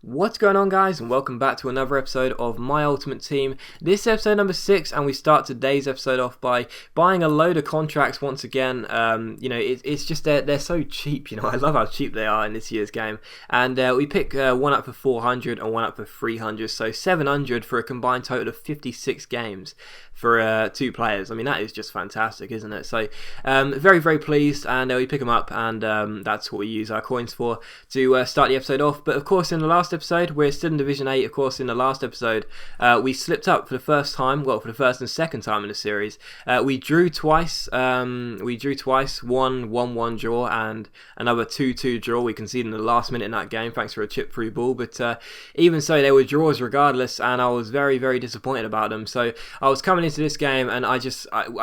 What's going on, guys, and welcome back to another episode of My Ultimate Team. This is episode number 6, and we start today's episode off by buying a load of contracts once again. It's just they're so cheap. I love how cheap they are in this year's game. And we pick one up for 400 and one up for 300, so 700 for a combined total of 56 games for 2 players. I mean, that is just fantastic, isn't it? So very, very pleased, and we pick them up, and that's what we use our coins for to start the episode off. But of course, in the last episode, we're still in Division 8. Of course, in the last episode, we slipped up for the first time, well, for the first and second time in the series. We drew twice. One 1-1 draw and another 2-2 draw. We conceded in the last minute in that game, thanks for a chip through ball. But even so, they were draws regardless, and I was very, very disappointed about them. So I was coming into this game, and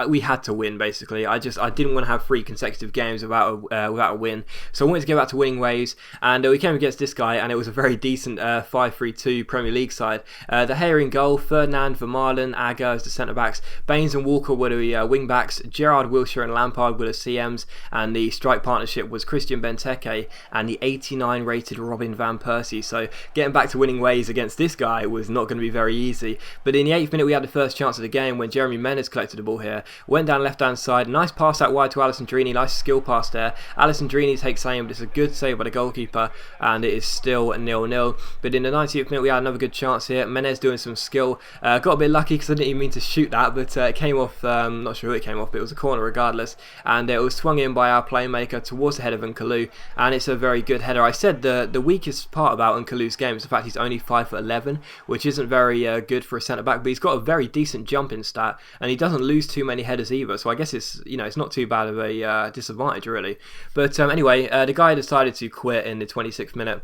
we had to win, basically. I didn't want to have 3 consecutive games without a win. So I wanted to get back to winning ways, and we came against this guy, and it was a very decent 5-3-2 Premier League side. De Gea in goal, Ferdinand, Vermaelen, Aga as the centre-backs, Baines and Walker were the wing-backs, Gerrard, Wilshere and Lampard were the CMs, and the strike partnership was Christian Benteke and the 89 rated Robin van Persie. So getting back to winning ways against this guy was not going to be very easy. But in the 8th minute, we had the first chance of the game when Jeremy Menez collected the ball here, went down left-hand side, nice pass out wide to Alessandrini, nice skill pass there. Alessandrini takes aim, but it's a good save by the goalkeeper, and it is still 0-0. But in the 90th minute, we had another good chance here. Menez doing some skill. Got a bit lucky because I didn't even mean to shoot that, but it came off, not sure who it came off, but it was a corner regardless. And it was swung in by our playmaker towards the head of Nkalu, and it's a very good header. I said the weakest part about Nkalu's game is the fact he's only 5'11", which isn't very good for a centre-back, but he's got a very decent jumping stat, and he doesn't lose too many headers either, so I guess it's not too bad of a disadvantage, really. But anyway, the guy decided to quit in the 26th minute.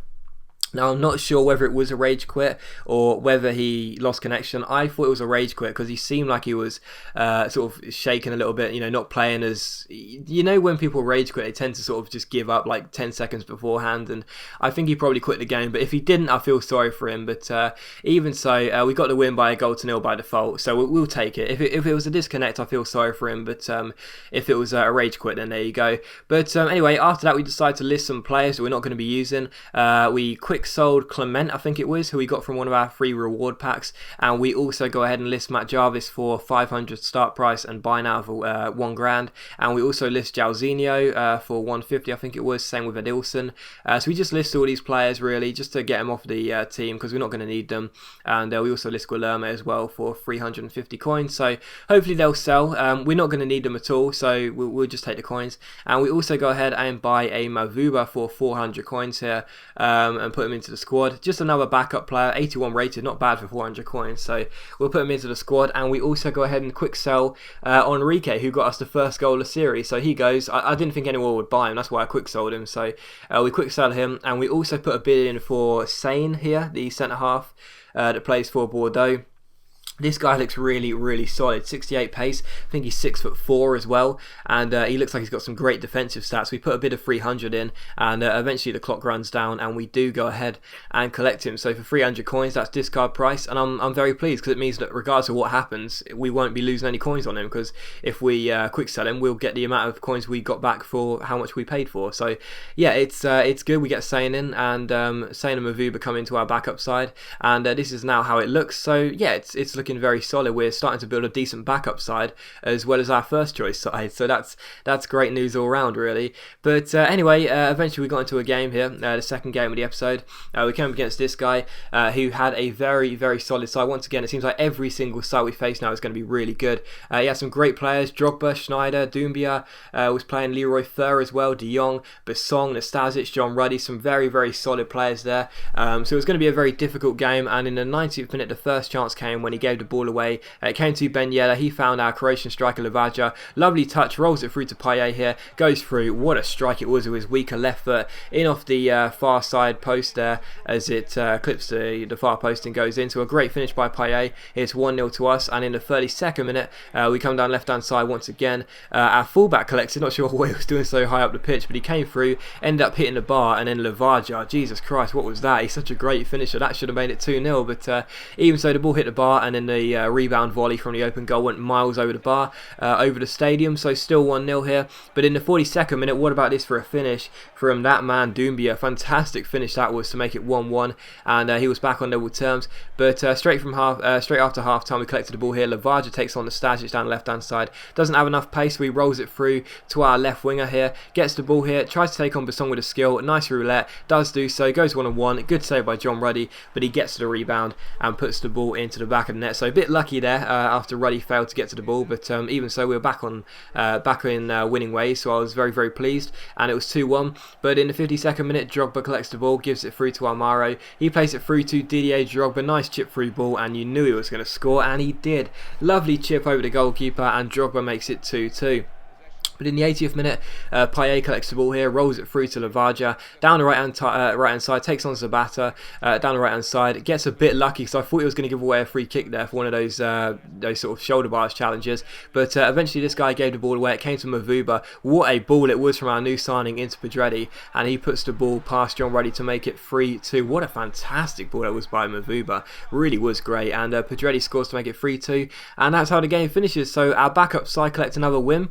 Now, I'm not sure whether it was a rage quit or whether he lost connection. I thought it was a rage quit because he seemed like he was sort of shaking a little bit, not playing as... when people rage quit, they tend to sort of just give up like 10 seconds beforehand, and I think he probably quit the game. But if he didn't, I feel sorry for him. But even so, we got the win by a 1-0 by default, so we'll take it. If it was a disconnect, I feel sorry for him. But if it was a rage quit, then there you go. But anyway, after that, we decided to list some players that we're not going to be using. We quick sold Clement, I think it was, who we got from one of our free reward packs, and we also go ahead and list Matt Jarvis for 500 start price and buy now for $1,000, and we also list Jairzinho for 150, I think it was, same with Adilson. So we just list all these players really just to get them off the team because we're not going to need them, and we also list Guilherme as well for 350 coins, so hopefully they'll sell. We're not going to need them at all, so we'll just take the coins, and we also go ahead and buy a Mavuba for 400 coins here, and put him into the squad. Just another backup player, 81 rated, not bad for 400 coins, so we'll put him into the squad. And we also go ahead and quick sell Enrique, who got us the first goal of the series, so he goes. I didn't think anyone would buy him, that's why I quick sold him, so we quick sell him. And we also put a bid in for Sane here, the centre half that plays for Bordeaux. This guy looks really, really solid. 68 pace. I think he's 6'4" as well, and he looks like he's got some great defensive stats. We put a bid of 300 in, and eventually the clock runs down, and we do go ahead and collect him. So for 300 coins, that's discard price, and I'm very pleased because it means that regardless of what happens, we won't be losing any coins on him. Because if we quick sell him, we'll get the amount of coins we got back for how much we paid for. So yeah, it's good. We get Sane in, and Sane and Mavuba come into our backup side, and this is now how it looks. So yeah, it's looking very solid. We're starting to build a decent backup side as well as our first choice side, so that's great news all round really. But anyway, eventually we got into a game here, the second game of the episode. We came up against this guy who had a very, very solid side. Once again, it seems like every single side we face now is going to be really good. He has some great players: Drogba, Schneider, Doumbia, was playing Leroy Fer as well, De Jong, Besong, Nastasic, John Ruddy, some very, very solid players there. So it was going to be a very difficult game, and in the 90th minute the first chance came when he gave the ball away. It came to Ben Yedder. He found our Croatian striker Lavaja. Lovely touch, rolls it through to Payet here, goes through. What a strike it was with his weaker left foot in off the far side post there as it clips the far post and goes into a great finish by Payet. It's 1-0 to us, and in the 32nd minute we come down left hand side once again. Our fullback collected, not sure what he was doing so high up the pitch, but he came through, ended up hitting the bar, and then Lavaja, Jesus Christ, what was that? He's such a great finisher. That should have made it 2-0, but even so, the ball hit the bar, and then the rebound volley from the open goal went miles over the bar, over the stadium, so still 1-0 here. But in the 42nd minute, what about this for a finish from that man Doumbia? Fantastic finish that was to make it 1-1, and he was back on level terms. But straight after half time, we collected the ball here. Lavaja takes on the Stajic down the left hand side, doesn't have enough pace, so he rolls it through to our left winger here, gets the ball here, tries to take on Basson with a skill, nice roulette, does do so, goes 1-on-1, good save by John Ruddy, but he gets to the rebound and puts the ball into the back of the net. So a bit lucky there after Ruddy failed to get to the ball, but even so, we were back in winning ways, so I was very, very pleased, and it was 2-1. But in the 52nd minute, Drogba collects the ball, gives it through to Amaro, he plays it through to Didier Drogba, nice chip through ball, and you knew he was going to score, and he did. Lovely chip over the goalkeeper, and Drogba makes it 2-2. But in the 80th minute, Payet collects the ball here, rolls it through to Lavaja, down the right hand side, takes on Zabata, down the right hand side, gets a bit lucky because I thought he was going to give away a free kick there for one of those sort of shoulder bars challenges, but eventually this guy gave the ball away. It came to Mavuba. What a ball it was from our new signing into Pedretti, and he puts the ball past John Ruddy to make it 3-2. What a fantastic ball that was by Mavuba, really was great, and Pedretti scores to make it 3-2, and that's how the game finishes. So our backup side collect another win.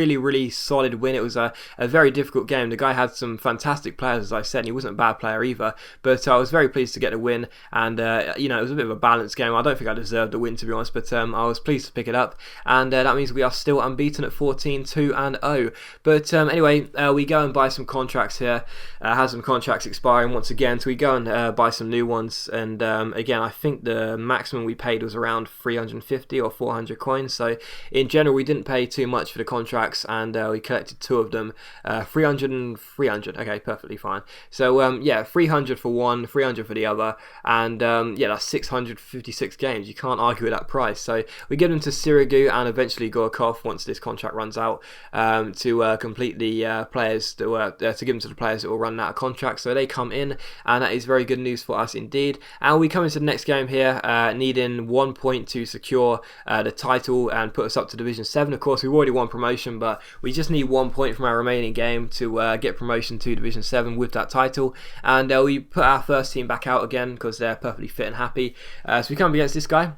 Really solid win. It was a very difficult game. The guy had some fantastic players, as I said, and he wasn't a bad player either, but I was very pleased to get a win, and it was a bit of a balanced game. I don't think I deserved the win, to be honest, but I was pleased to pick it up, and that means we are still unbeaten at 14-2-0. But anyway, we go and buy some contracts here, have some contracts expiring once again, so we go and buy some new ones, and again, I think the maximum we paid was around 350 or 400 coins, so in general we didn't pay too much for the contracts, and we collected 2 of them, 300 and 300, okay, perfectly fine. So yeah, 300 for one, 300 for the other, and yeah, that's 656 games. You can't argue with that price. So we give them to Sirigu and eventually Gorkov once this contract runs out, to complete the players to give them to the players that will run out of contract. So they come in, and that is very good news for us indeed. And we come into the next game here, needing 1 point to secure the title and put us up to Division 7. Of course, we've already won promotion, but we just need 1 point from our remaining game to get promotion to Division 7 with that title. And we put our first team back out again because they're perfectly fit and happy. So we come up against this guy.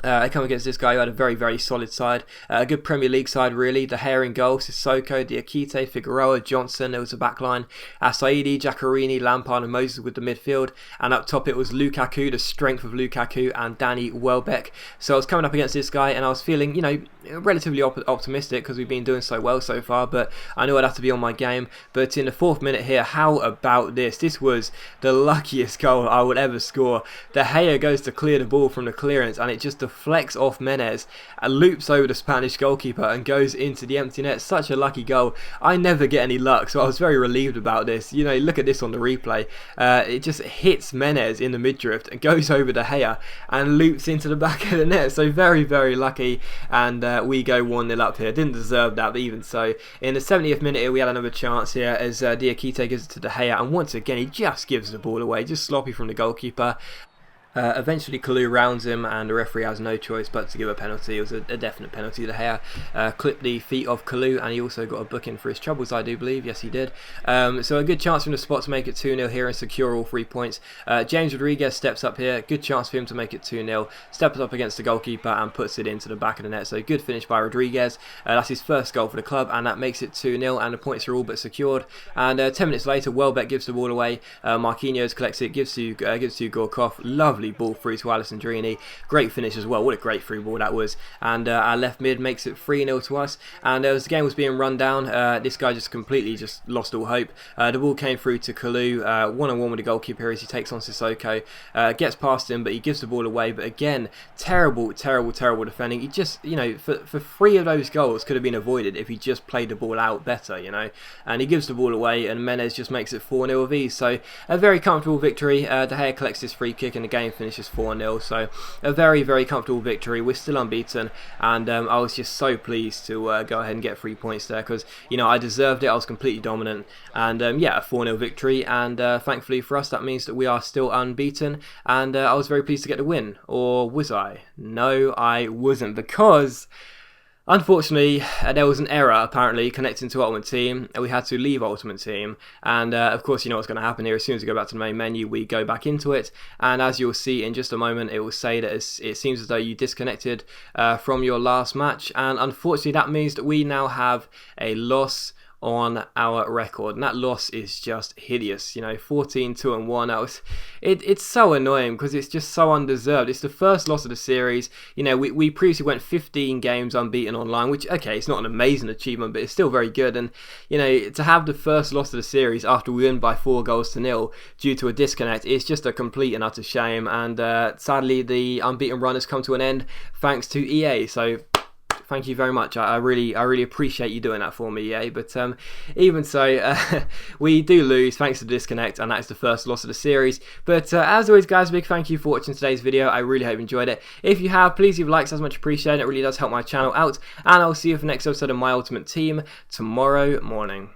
I come against this guy who had a very solid side, a good Premier League side really. The Hare in goal, Sissoko, Diakite, Figueroa, Johnson, there was a back line, Saidi, Giacorini, Lampard and Moses with the midfield, and up top it was Lukaku, the strength of Lukaku, and Danny Welbeck. So I was coming up against this guy and I was feeling, relatively optimistic because we've been doing so well so far, but I knew I'd have to be on my game. But in the 4th minute here, how about this? This was the luckiest goal I would ever score. The Hare goes to clear the ball from the clearance and it just deflects off Menez and loops over the Spanish goalkeeper and goes into the empty net. Such a lucky goal. I never get any luck, so I was very relieved about this. Look at this on the replay. It just hits Menez in the midriff and goes over the Hare and loops into the back of the net. So very lucky, and we go 1-0 up here. Didn't deserve that, but even so. In the 70th minute here, we had another chance here as Diakite gives it to De Gea, and once again he just gives the ball away, just sloppy from the goalkeeper. Eventually Kalou rounds him and the referee has no choice but to give a penalty. It was a definite penalty. De Gea clipped the feet of Kalou and he also got a booking for his troubles, I do believe. Yes, he did. So a good chance from the spot to make it 2-0 here and secure all 3 points. James Rodriguez steps up here. Good chance for him to make it 2-0. Steps up against the goalkeeper and puts it into the back of the net. So good finish by Rodriguez. That's his first goal for the club and that makes it 2-0 and the points are all but secured. And 10 minutes later, Welbeck gives the ball away. Marquinhos collects it, gives to Gorkov. Lovely ball through to Alessandrini. Great finish as well. What a great through ball that was. And our left mid makes it 3-0 to us. And as the game was being run down, this guy just completely lost all hope. The ball came through to Kalou, one-on-one with the goalkeeper here as he takes on Sissoko. Gets past him, but he gives the ball away. But again, terrible defending. He just, for 3 of those goals could have been avoided if he just played the ball out better, And he gives the ball away, and Menez just makes it 4-0 of ease. So a very comfortable victory. De Gea collects his free kick, and the game finishes 4-0. So a very comfortable victory. We're still unbeaten, and I was just so pleased to go ahead and get 3 points there because I deserved it. I was completely dominant, and yeah, a 4-0 victory. And thankfully for us, that means that we are still unbeaten. And I was very pleased to get the win. Or was I? No, I wasn't, because Unfortunately, there was an error apparently connecting to Ultimate Team, and we had to leave Ultimate Team. And of course, you know what's going to happen here. As soon as we go back to the main menu, we go back into it, and as you'll see in just a moment, it will say that it seems as though you disconnected from your last match, and unfortunately, that means that we now have a loss on our record, and that loss is just hideous. You know, 14-2-1. That was it's so annoying because it's just so undeserved. It's the first loss of the series. You know, we previously went 15 games unbeaten online, which, okay, it's not an amazing achievement, but it's still very good. And you know, to have the first loss of the series after we win by 4-0 due to a disconnect is just a complete and utter shame. And sadly, the unbeaten run has come to an end thanks to EA. So thank you very much. I really appreciate you doing that for me, EA. But even so, we do lose thanks to the disconnect, and that is the first loss of the series. But as always, guys, a big thank you for watching today's video. I really hope you enjoyed it. If you have, please leave likes, as much appreciated. It really does help my channel out. And I'll see you for the next episode of My Ultimate Team tomorrow morning.